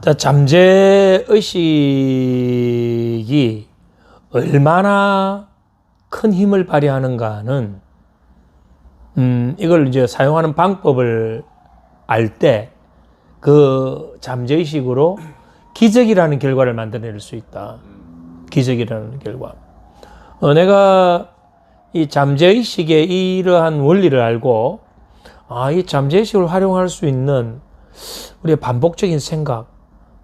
자, 잠재의식이 얼마나 큰 힘을 발휘하는가는, 이걸 이제 사용하는 방법을 알 때 그 잠재의식으로 기적이라는 결과를 만들어낼 수 있다. 기적이라는 결과. 내가 이 잠재의식의 이러한 원리를 알고, 이 잠재의식을 활용할 수 있는 우리의 반복적인 생각,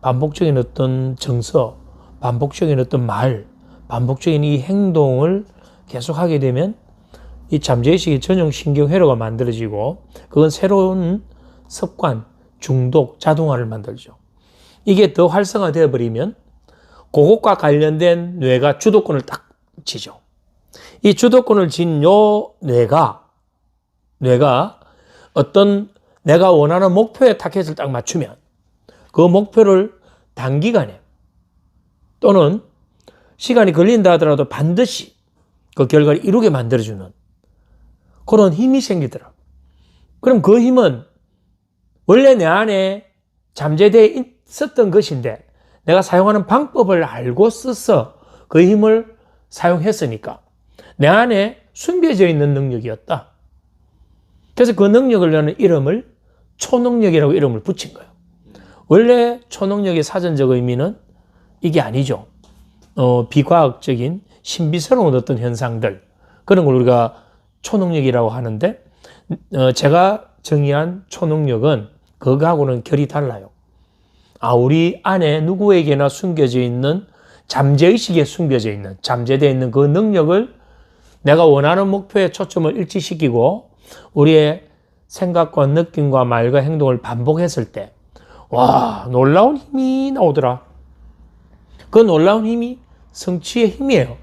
반복적인 어떤 정서, 반복적인 어떤 말, 반복적인 이 행동을 계속 하게 되면 이 잠재의식의 전용 신경회로가 만들어지고, 그건 새로운 습관, 중독, 자동화를 만들죠. 이게 더 활성화되어 버리면 그것과 관련된 뇌가 주도권을 딱 쥐죠. 이 주도권을 쥔 요 뇌가 어떤 내가 원하는 목표에 타겟을 딱 맞추면 그 목표를 단기간에 또는 시간이 걸린다 하더라도 반드시 그 결과를 이루게 만들어주는 그런 힘이 생기더라. 그럼 그 힘은 원래 내 안에 잠재되어 있었던 것인데 내가 사용하는 방법을 알고 써서 그 힘을 사용했으니까 내 안에 숨겨져 있는 능력이었다. 그래서 그 능력을 나는 이름을 초능력이라고 이름을 붙인 거예요. 원래 초능력의 사전적 의미는 이게 아니죠. 비과학적인 신비스러운 어떤 현상들, 그런 걸 우리가 초능력이라고 하는데, 제가 정의한 초능력은 그거하고는 결이 달라요. 우리 안에 누구에게나 숨겨져 있는 잠재의식에 숨겨져 있는, 잠재되어 있는 그 능력을 내가 원하는 목표에 초점을 일치시키고 우리의 생각과 느낌과 말과 행동을 반복했을 때, 놀라운 힘이 나오더라. 그 놀라운 힘이 성취의 힘이에요.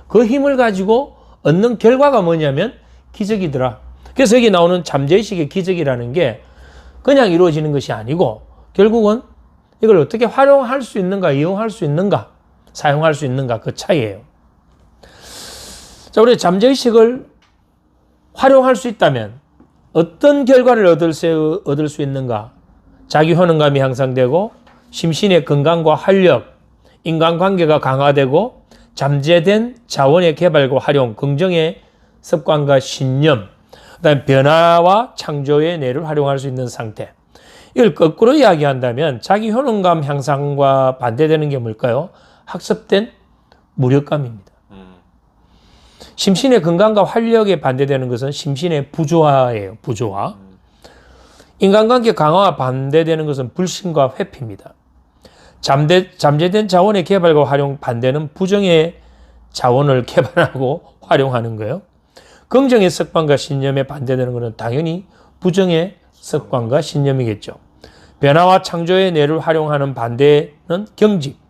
그 힘을 가지고 얻는 결과가 뭐냐면 기적이더라. 그래서 여기 나오는 잠재의식의 기적이라는 게 그냥 이루어지는 것이 아니고 결국은 이걸 어떻게 활용할 수 있는가, 이용할 수 있는가, 사용할 수 있는가, 그 차이예요. 자, 우리 잠재의식을 활용할 수 있다면 어떤 결과를 얻을 수 있는가? 자기 효능감이 향상되고 심신의 건강과 활력, 인간관계가 강화되고 잠재된 자원의 개발과 활용, 긍정의 습관과 신념, 그다음에 변화와 창조의 뇌를 활용할 수 있는 상태. 이걸 거꾸로 이야기한다면 자기 효능감 향상과 반대되는 게 뭘까요? 학습된 무력감입니다. 심신의 건강과 활력에 반대되는 것은 심신의 부조화예요. 부조화. 인간관계 강화와 반대되는 것은 불신과 회피입니다. 잠재된 자원의 개발과 활용, 반대는 부정의 자원을 개발하고 활용하는 거예요. 긍정의 습관과 신념에 반대되는 것은 당연히 부정의 습관과 신념이겠죠. 변화와 창조의 뇌를 활용하는 반대는 경직.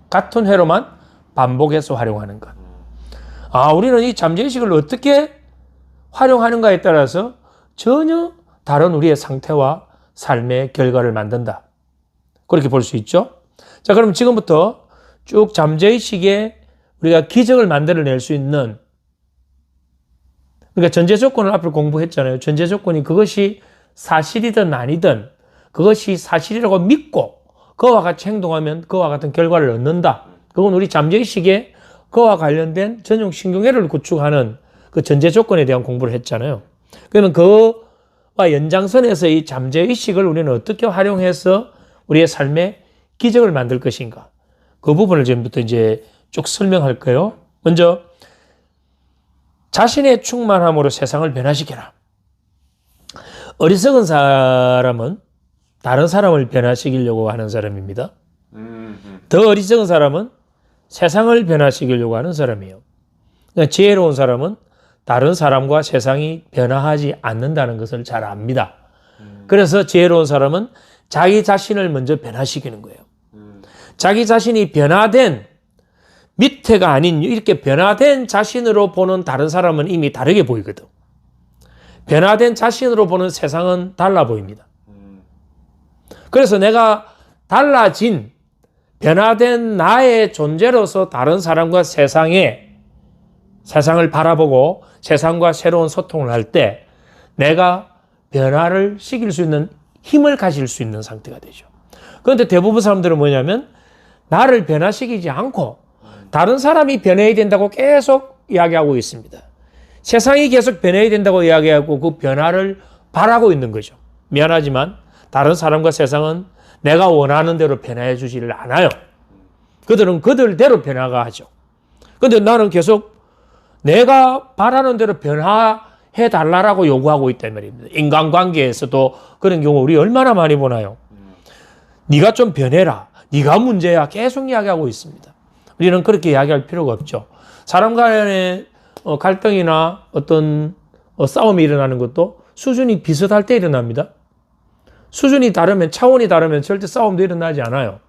같은 회로만 반복해서 활용하는 것. 우리는 이 잠재의식을 어떻게 활용하는가에 따라서 전혀 다른 우리의 상태와 삶의 결과를 만든다. 그렇게 볼 수 있죠. 자, 그럼 지금부터 쭉 잠재의식에 우리가 기적을 만들어낼 수 있는, 그러니까 전제 조건을 앞으로 공부했잖아요. 전제 조건이 그것이 사실이든 아니든 그것이 사실이라고 믿고 그와 같이 행동하면 그와 같은 결과를 얻는다. 그건 우리 잠재의식에 그와 관련된 전용 신경회로를 구축하는 그 전제 조건에 대한 공부를 했잖아요. 그러면 그와 연장선에서 이 잠재의식을 우리는 어떻게 활용해서 우리의 삶에 기적을 만들 것인가. 그 부분을 지금부터 이제 쭉 설명할 거예요. 먼저, 자신의 충만함으로 세상을 변화시켜라. 어리석은 사람은 다른 사람을 변화시키려고 하는 사람입니다. 더 어리석은 사람은 세상을 변화시키려고 하는 사람이에요. 그러니까 지혜로운 사람은 다른 사람과 세상이 변화하지 않는다는 것을 잘 압니다. 그래서 지혜로운 사람은 자기 자신을 먼저 변화시키는 거예요. 자기 자신이 변화된 밑에가 아닌 이렇게 변화된 자신으로 보는 다른 사람은 이미 다르게 보이거든. 변화된 자신으로 보는 세상은 달라 보입니다. 그래서 내가 달라진 변화된 나의 존재로서 다른 사람과 세상을 바라보고 세상과 새로운 소통을 할 때 내가 변화를 시킬 수 있는 힘을 가질 수 있는 상태가 되죠. 그런데 대부분 사람들은 뭐냐면 나를 변화시키지 않고 다른 사람이 변해야 된다고 계속 이야기하고 있습니다. 세상이 계속 변해야 된다고 이야기하고 그 변화를 바라고 있는 거죠. 미안하지만 다른 사람과 세상은 내가 원하는 대로 변화해 주지를 않아요. 그들은 그들대로 변화가 하죠. 그런데 나는 계속 내가 바라는 대로 변화해 달라고 요구하고 있단 말입니다. 인간관계에서도 그런 경우 우리 얼마나 많이 보나요? 네가 좀 변해라. 네가 문제야. 계속 이야기하고 있습니다. 우리는 그렇게 이야기할 필요가 없죠. 사람 간의 갈등이나 어떤 싸움이 일어나는 것도 수준이 비슷할 때 일어납니다. 수준이 다르면, 차원이 다르면 절대 싸움도 일어나지 않아요.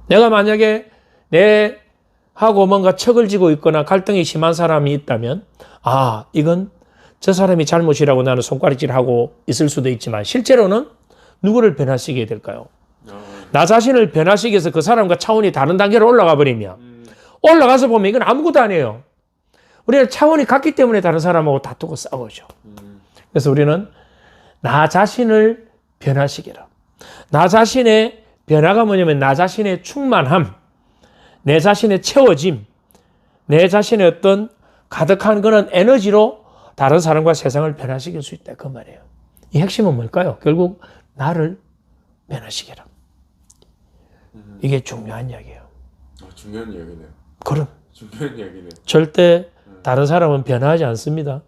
내가 만약에 내하고 뭔가 척을 지고 있거나 갈등이 심한 사람이 있다면, 아, 이건 저 사람이 잘못이라고 나는 손가락질하고 있을 수도 있지만, 실제로는 누구를 변화시켜야 될까요? 나 자신을 변화시켜서 그 사람과 차원이 다른 단계로 올라가 버리면, 올라가서 보면 이건 아무것도 아니에요. 우리는 차원이 같기 때문에 다른 사람하고 다투고 싸우죠. 그래서 우리는 나 자신을 변화시켜라. 나 자신의 변화가 뭐냐면 나 자신의 충만함, 내 자신의 채워짐, 내 자신의 어떤 가득한 그런 에너지로 다른 사람과 세상을 변화시킬 수 있다. 그 말이에요. 이 핵심은 뭘까요? 결국 나를 변화시켜라. 이게 중요한 이야기예요. 중요한 이야기네요. 그럼. 중요한 이야기네요. 절대 다른 사람은 변화하지 않습니다.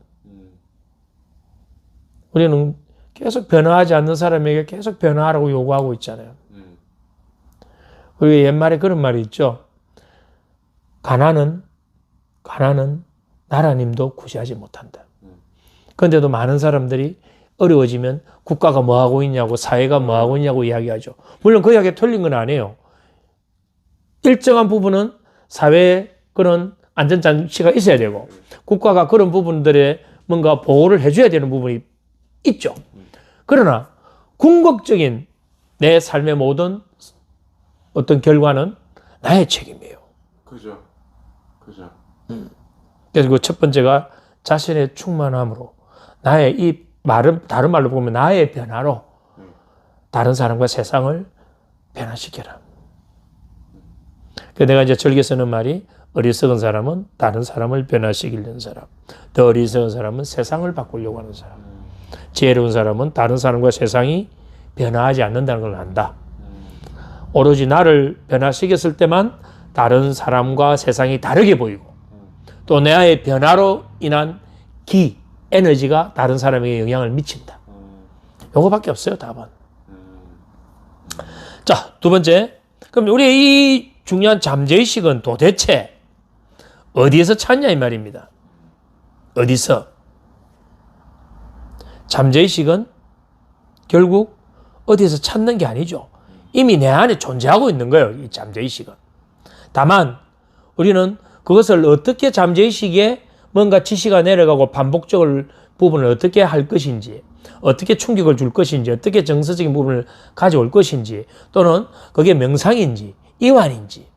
우리는 계속 변화하지 않는 사람에게 계속 변화하라고 요구하고 있잖아요. 우리 옛말에 그런 말이 있죠. 가난은 나라님도 구제하지 못한다. 그런데도 많은 사람들이 어려워지면 국가가 뭐하고 있냐고, 사회가 뭐하고 있냐고 이야기하죠. 물론 그 이야기가 틀린 건 아니에요. 일정한 부분은 사회에 그런 안전장치가 있어야 되고 국가가 그런 부분들에 뭔가 보호를 해줘야 되는 부분이 있죠. 그러나 궁극적인 내 삶의 모든 어떤 결과는 나의 책임이에요. 그죠. 그래서 그 첫 번째가 자신의 충만함으로 나의 이 말은 다른 말로 보면 나의 변화로 다른 사람과 세상을 변화시켜라. 내가 이제 즐겨 쓰는 말이 어리석은 사람은 다른 사람을 변화시키려는 사람, 더 어리석은 사람은 세상을 바꾸려고 하는 사람, 지혜로운 사람은 다른 사람과 세상이 변화하지 않는다는 걸 안다. 오로지 나를 변화시켰을 때만 다른 사람과 세상이 다르게 보이고 또 나의 변화로 인한 에너지가 다른 사람에게 영향을 미친다. 요거밖에 없어요, 답은. 자, 두 번째. 그럼 우리 이 중요한 잠재의식은 도대체 어디에서 찾냐 이 말입니다. 어디서? 잠재의식은 결국 어디에서 찾는 게 아니죠. 이미 내 안에 존재하고 있는 거예요, 이 잠재의식은. 다만 우리는 그것을 어떻게 잠재의식에 뭔가 지시가 내려가고 반복적으로 부분을 어떻게 할 것인지, 어떻게 충격을 줄 것인지, 어떻게 정서적인 부분을 가져올 것인지, 또는 그게 명상인지, 이완인지,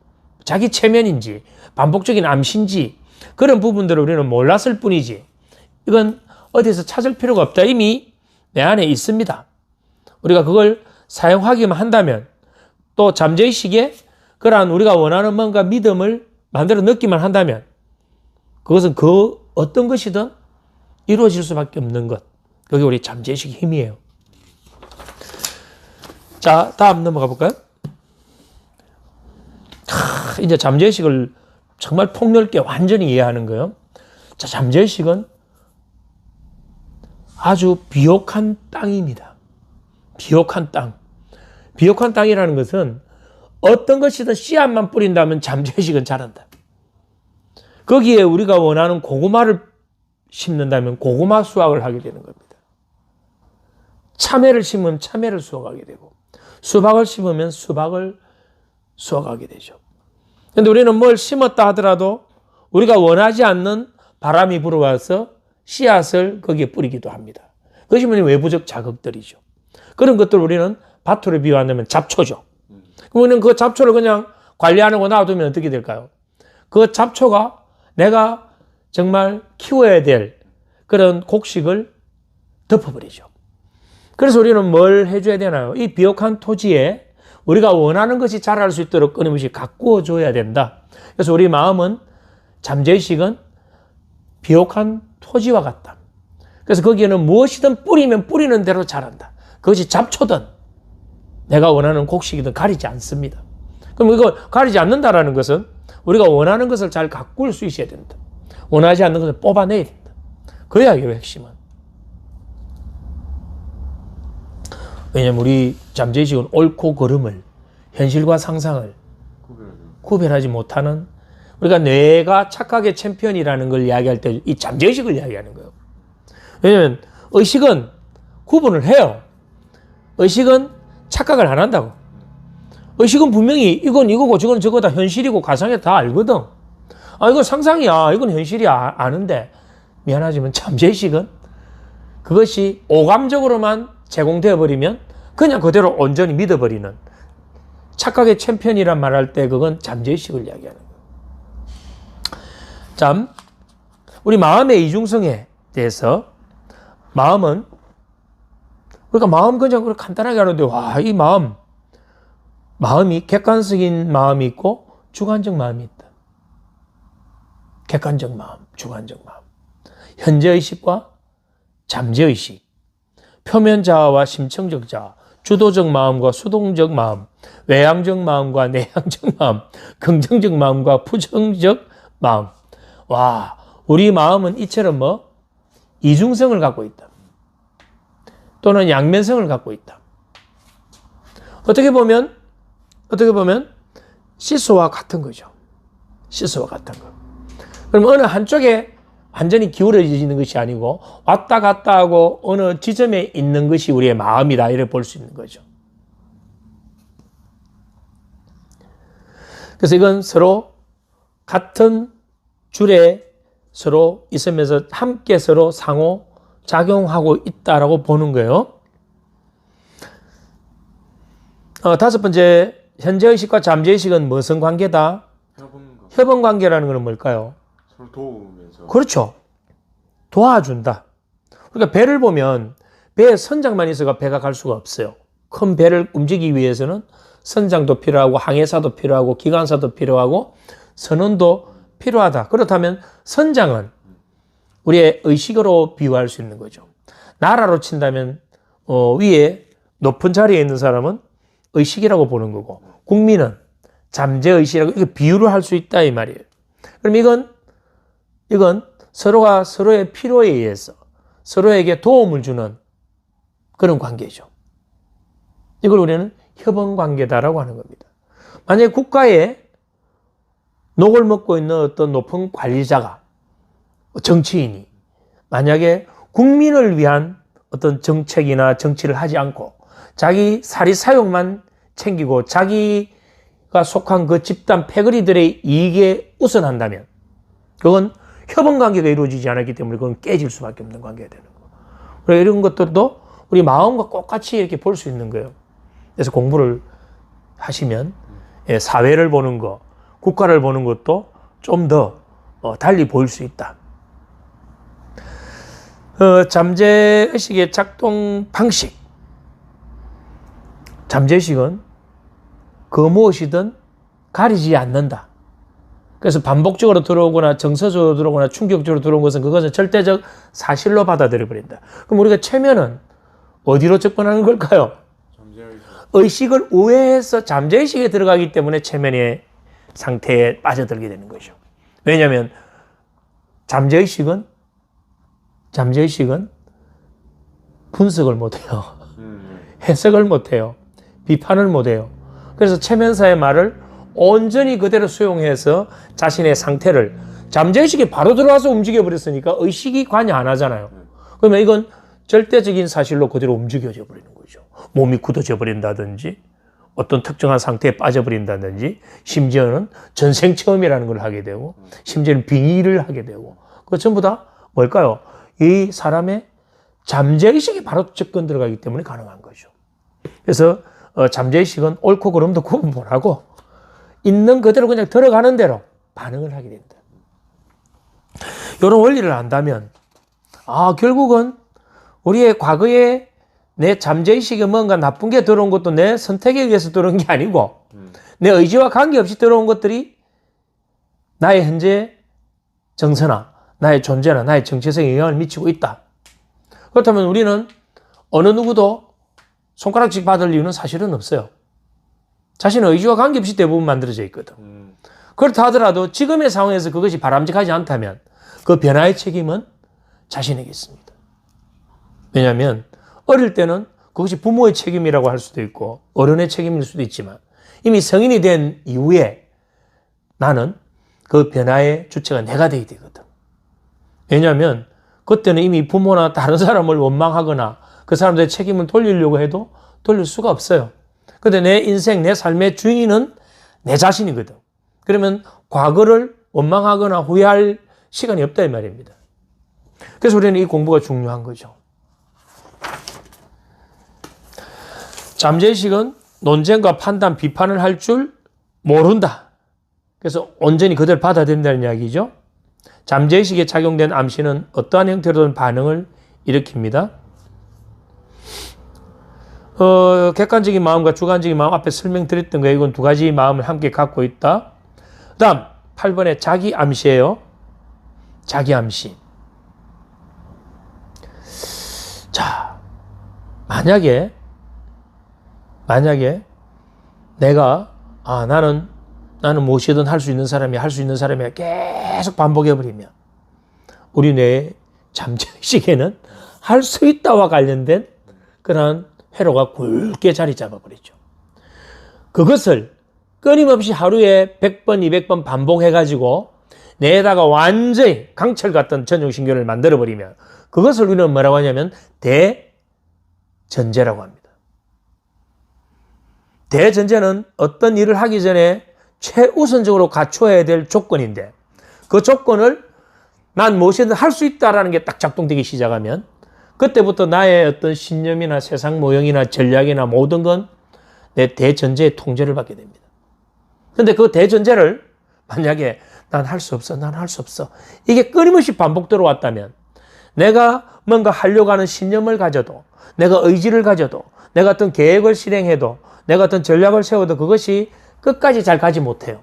자기 체면인지, 반복적인 암시인지, 그런 부분들을 우리는 몰랐을 뿐이지, 이건 어디서 찾을 필요가 없다. 이미 내 안에 있습니다. 우리가 그걸 사용하기만 한다면, 또 잠재의식에 그러한 우리가 원하는 뭔가 믿음을 만들어 넣기만 한다면, 그것은 그 어떤 것이든 이루어질 수밖에 없는 것. 그게 우리 잠재의식의 힘이에요. 자, 다음 넘어가 볼까요? 이제 잠재의식을 정말 폭넓게 완전히 이해하는 거예요. 자, 잠재의식은 아주 비옥한 땅입니다. 비옥한 땅. 비옥한 땅이라는 것은 어떤 것이든 씨앗만 뿌린다면 잠재의식은 자란다. 거기에 우리가 원하는 고구마를 심는다면 고구마 수확을 하게 되는 겁니다. 참외를 심으면 참외를 수확하게 되고 수박을 심으면 수박을 수확하게 되죠. 그런데 우리는 뭘 심었다 하더라도 우리가 원하지 않는 바람이 불어와서 씨앗을 거기에 뿌리기도 합니다. 그것이 뭐냐면 외부적 자극들이죠. 그런 것들을 우리는 밭으로 비유한다면 잡초죠. 그러면 그 잡초를 그냥 관리 안 하고 놔두면 어떻게 될까요? 그 잡초가 내가 정말 키워야 될 그런 곡식을 덮어버리죠. 그래서 우리는 뭘 해줘야 되나요? 이 비옥한 토지에 우리가 원하는 것이 자랄 수 있도록 끊임없이 가꾸어 줘야 된다. 그래서 우리 마음은 잠재의식은 비옥한 토지와 같다. 그래서 거기에는 무엇이든 뿌리면 뿌리는 대로 자란다. 그것이 잡초든 내가 원하는 곡식이든 가리지 않습니다. 그럼 이거 가리지 않는다라는 것은 우리가 원하는 것을 잘 가꿀 수 있어야 된다. 원하지 않는 것을 뽑아내야 된다. 그래야 이게 핵심은. 왜냐면 우리 잠재의식은 옳고 그름을, 현실과 상상을 구별하지 못하는, 우리가 뇌가 착각의 챔피언이라는 걸 이야기할 때 이 잠재의식을 이야기하는 거예요. 왜냐면 의식은 구분을 해요. 의식은 착각을 안 한다고. 의식은 분명히 이건 이거고 저건 저거다, 현실이고 가상이다 다 알거든. 아, 이건 상상이야, 이건 현실이야 아는데, 미안하지만 잠재의식은 그것이 오감적으로만 제공되어 버리면 그냥 그대로 온전히 믿어버리는, 착각의 챔피언이란 말할 때 그건 잠재의식을 이야기하는 거예요. 참, 우리 마음의 이중성에 대해서, 마음은, 그러니까 마음 그냥 간단하게 하는데, 와, 이 마음이 객관적인 마음이 있고 주관적 마음이 있다. 객관적 마음, 주관적 마음. 현재의식과 잠재의식. 표면자아와 심층적 자아. 주도적 마음과 수동적 마음. 외향적 마음과 내향적 마음. 긍정적 마음과 부정적 마음. 와, 우리 마음은 이처럼 이중성을 갖고 있다. 또는 양면성을 갖고 있다. 어떻게 보면 시소와 같은 거죠. 시소와 같은 거. 그럼 어느 한쪽에 완전히 기울어지는 것이 아니고 왔다 갔다 하고 어느 지점에 있는 것이 우리의 마음이다, 이렇게 볼 수 있는 거죠. 그래서 이건 서로 같은 줄에 서로 있으면서 함께 서로 상호 작용하고 있다라고 보는 거예요. 다섯 번째, 현재의식과 잠재의식은 무슨 관계다? 협응 관계라는 것은 뭘까요? 서로 도우면서. 그렇죠. 도와준다. 그러니까 배를 보면 배에 선장만 있어가 배가 갈 수가 없어요. 큰 배를 움직이기 위해서는 선장도 필요하고 항해사도 필요하고 기관사도 필요하고 선원도 필요하다. 그렇다면 선장은 우리의 의식으로 비유할 수 있는 거죠. 나라로 친다면 위에 높은 자리에 있는 사람은 의식이라고 보는 거고, 국민은 잠재의식이라고 이렇게 비유를 할 수 있다 이 말이에요. 그럼 이건 서로가 서로의 필요에 의해서 서로에게 도움을 주는 그런 관계죠. 이걸 우리는 협응 관계다라고 하는 겁니다. 만약에 국가에 녹을 먹고 있는 어떤 높은 관리자가, 정치인이 만약에 국민을 위한 어떤 정책이나 정치를 하지 않고 자기 사리사욕만 챙기고 자기가 속한 그 집단 패거리들의 이익에 우선한다면 그건 협응 관계가 이루어지지 않았기 때문에 그건 깨질 수밖에 없는 관계가 되는 거예요. 그래서 이런 것들도 우리 마음과 똑같이 이렇게 볼 수 있는 거예요. 그래서 공부를 하시면 사회를 보는 거, 국가를 보는 것도 좀 더 달리 보일 수 있다. 잠재의식의 작동 방식. 잠재의식은 그 무엇이든 가리지 않는다. 그래서 반복적으로 들어오거나 정서적으로 들어오거나 충격적으로 들어온 것은 그것은 절대적 사실로 받아들여 버린다. 그럼 우리가 최면은 어디로 접근하는 걸까요? 잠재의식. 의식을 우회해서 잠재의식에 들어가기 때문에 최면의 상태에 빠져들게 되는 거죠. 왜냐하면 잠재의식은 분석을 못해요. 해석을 못해요. 비판을 못해요. 그래서 최면사의 말을 온전히 그대로 수용해서 자신의 상태를, 잠재의식이 바로 들어와서 움직여버렸으니까 의식이 관여 안 하잖아요. 그러면 이건 절대적인 사실로 그대로 움직여져 버리는 거죠. 몸이 굳어져 버린다든지 어떤 특정한 상태에 빠져버린다든지 심지어는 전생체험이라는 걸 하게 되고 심지어는 빙의를 하게 되고 그거 전부 다 뭘까요? 이 사람의 잠재의식이 바로 접근 들어가기 때문에 가능한 거죠. 그래서 잠재의식은 옳고 그름도 구분 못하고 있는 그대로 그냥 들어가는 대로 반응을 하게 된다. 이런 원리를 안다면 결국은 우리의 과거의 내 잠재의식에 뭔가 나쁜 게 들어온 것도 내 선택에 의해서 들어온 게 아니고 내 의지와 관계없이 들어온 것들이 나의 현재 정서나 나의 존재나 나의 정체성에 영향을 미치고 있다. 그렇다면 우리는 어느 누구도 손가락질 받을 이유는 사실은 없어요. 자신의 의지와 관계없이 대부분 만들어져 있거든. 그렇다 하더라도 지금의 상황에서 그것이 바람직하지 않다면 그 변화의 책임은 자신에게 있습니다. 왜냐하면 어릴 때는 그것이 부모의 책임이라고 할 수도 있고 어른의 책임일 수도 있지만 이미 성인이 된 이후에 나는 그 변화의 주체가 내가 돼야 되거든. 왜냐하면 그때는 이미 부모나 다른 사람을 원망하거나 그 사람들의 책임을 돌리려고 해도 돌릴 수가 없어요. 근데 내 인생, 내 삶의 주인은 내 자신이거든. 그러면 과거를 원망하거나 후회할 시간이 없다 이 말입니다. 그래서 우리는 이 공부가 중요한 거죠. 잠재의식은 논쟁과 판단, 비판을 할 줄 모른다. 그래서 온전히 그대로 받아들인다는 이야기죠. 잠재의식에 작용된 암시는 어떠한 형태로든 반응을 일으킵니다. 객관적인 마음과 주관적인 마음 앞에 설명드렸던 거예요. 이건 두 가지 마음을 함께 갖고 있다. 그 다음 8번에 자기 암시예요. 자기 암시. 자, 만약에 내가 나는 무엇이든 할 수 있는 사람이야 계속 반복해버리면 우리 뇌의 잠재의식에는 할 수 있다와 관련된 그런 회로가 굵게 자리 잡아버리죠. 그것을 끊임없이 하루에 100번, 200번 반복해가지고 뇌에다가 완전히 강철 같은 전용신경을 만들어버리면 그것을 우리는 뭐라고 하냐면 대전제라고 합니다. 대전제는 어떤 일을 하기 전에 최우선적으로 갖춰야 될 조건인데 그 조건을 난 무엇이든 할 수 있다라는 게 딱 작동되기 시작하면 그때부터 나의 어떤 신념이나 세상 모형이나 전략이나 모든 건 내 대전제의 통제를 받게 됩니다. 근데 그 대전제를 만약에 난 할 수 없어, 난 할 수 없어. 이게 끊임없이 반복되어 왔다면 내가 뭔가 하려고 하는 신념을 가져도 내가 의지를 가져도 내가 어떤 계획을 실행해도 내가 어떤 전략을 세워도 그것이 끝까지 잘 가지 못해요.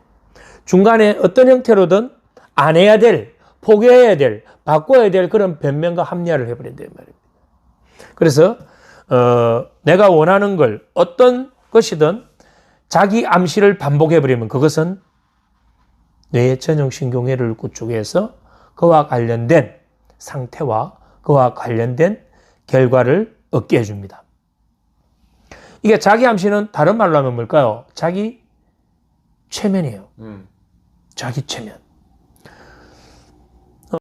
중간에 어떤 형태로든 안 해야 될, 포기해야 될, 바꿔야 될 그런 변명과 합리화를 해버린다는 말입니다. 그래서 내가 원하는 걸 어떤 것이든 자기 암시를 반복해버리면 그것은 뇌의 전형신경회를 구축해서 그와 관련된 상태와 그와 관련된 결과를 얻게 해줍니다. 이게 자기 암시는 다른 말로 하면 뭘까요? 자기 최면이에요. 자기 최면.